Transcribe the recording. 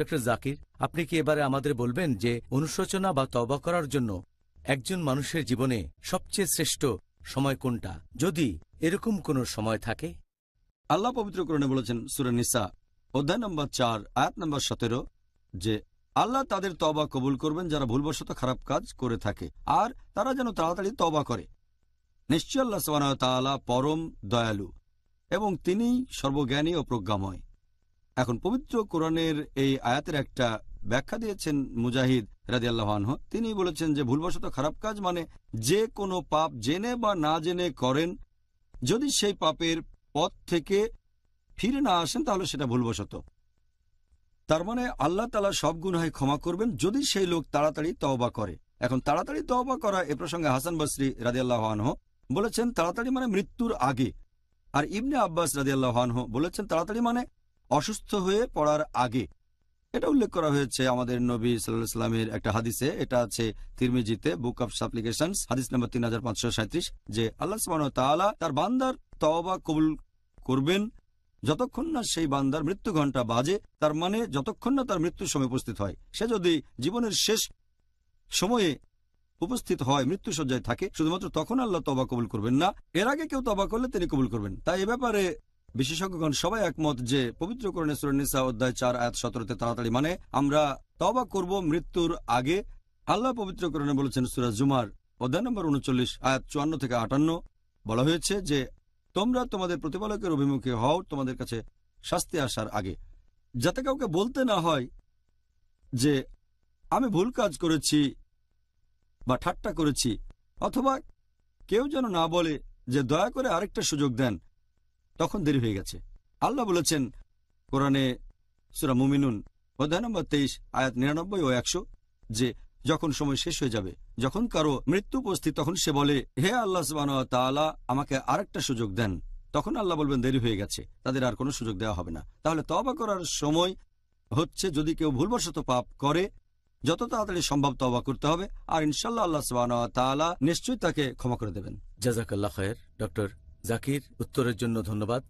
Doctor Zakir, আপনি কি এবারে আমাদের বলবেন যে অনুশোচনা বা তওবা করার জন্য একজন মানুষের জীবনে সবচেয়ে শ্রেষ্ঠ সময় কোনটা, যদি এরকম কোনো সময় থাকে? আল্লাহ পবিত্র কোরআনে বলেছেন সূরা নিসা অধ্যায় নম্বর ৪ আয়াত নম্বর ১৭ যে আল্লাহ তাদের তওবা কবুল করবেন যারা ভুলবশত খারাপ কাজ করে থাকে, আর তারা যেন তাড়াতাড়ি তওবা করে। নিশ্চয় আল্লাহ সুবহানাহু ওয়া তাআলা পরম দয়ালু এবং তিনি সর্বজ্ঞানী ও প্রজ্ঞাময়। এখন পবিত্র কোরআনের এই আয়াতের একটা ব্যাখ্যা দিয়েছেন মুজাহিদ রাদিয়াল্লাহু আনহু। তিনি বলেছেন যে ভুলবশত খারাপ কাজ মানে যে কোনো পাপ জেনে বা না জেনে করেন, যদি সেই পাপের পথ থেকে ফিরে না আসেন তাহলে সেটা ভুলবশত। তার মানে আল্লাহ তাআলা সব গুনাহ ক্ষমা করবেন যদি সেই লোক তাড়াতাড়ি তওবা করে। এখন তাড়াতাড়ি তওবা করা এ প্রসঙ্গে হাসান বসরি রাদিয়াল্লাহু আনহু বলেছেন তাড়াতাড়ি মানে মৃত্যুর আগে, আর ইবনে আব্বাস রাদিয়াল্লাহু আনহু বলেছেন তাড়াতাড়ি মানে অসুস্থ হয়ে পড়ার আগে। এটা উল্লেখ করা হয়েছে আমাদের নবী সাল্লাল্লাহু আলাইহি ওয়াসাল্লামের একটা হাদিসে, এটা আছে তিরমিজিতে বুক অফ সাপ্লিকেশনস হাদিস নম্বর 3537, যে আল্লাহ সুবহানাহু ওয়া তাআলা তার বান্দার তওবা কবুল করবেন যতক্ষণ না সেই বান্দার মৃত্যু ঘণ্টা বাজে, তার মানে যতক্ষণ না তার মৃত্যুর সময় উপস্থিত হয়। সে যদি জীবনের শেষ সময়ে উপস্থিত হয়, মৃত্যুসজ্জায় থাকে, শুধুমাত্র তখন আল্লাহ তওবা কবুল করবেন না, এর আগে কেউ তওবা করলে তিনি কবুল করবেন। তাই এ ব্যাপারে বিশেষজ্ঞগণ সবাই একমত যে পবিত্র কোরআনে সূরা নিসা অধ্যায় ৪ আয়াত ১৭তে তাড়াতাড়ি মানে আমরা তওবা করব মৃত্যুর আগে। আল্লাহ পবিত্র কোরআনে বলেছেন সূরা জুমার অধ্যায় নম্বর ৩৯ আয়াত ৫৪ থেকে ৫৮ বলা হয়েছে যে তোমরা তোমাদের প্রতিপালকের অভিমুখে হও তোমাদের কাছে শাস্তি আসার আগে, যাতে কাউকে বলতে না হয় যে আমি ভুল কাজ করেছি বা ঠাট্টা করেছি, অথবা কেউ যেন না বলে যে দয়া করে আরেকটা সুযোগ দেন, তখন দেরি হয়ে গেছে। আল্লাহ বলেছেন কোরআনে সূরা মুমিনুন অধ্যায় নম্বর ২৩ আয়াত ৯৯ ও ১০০ যে যখন সময় শেষ হয়ে যাবে, যখন কারো মৃত্যু উপস্থিত, তখন সে বলে হে আল্লাহ সুবহানাহু ওয়া তাআলা আমাকে আরেকটা সুযোগ দেন, তখন আল্লাহ বলবেন দেরি হয়ে গেছে, তাদের আর কোনো সুযোগ দেওয়া হবে না। তাহলে তওবা করার সময় হচ্ছে যদি কেউ ভুলবশত পাপ করে যত তাড়াতাড়ি সম্ভব তওবা করতে হবে, আর ইনশাআল্লাহ আল্লাহ সুবহানাহু ওয়া তাআলা নিশ্চয়ই তাকে ক্ষমা করে দেবেন। জাযাকাল্লাহ খায়ের। ডক্টর জাকির, উত্তরের জন্য ধন্যবাদ।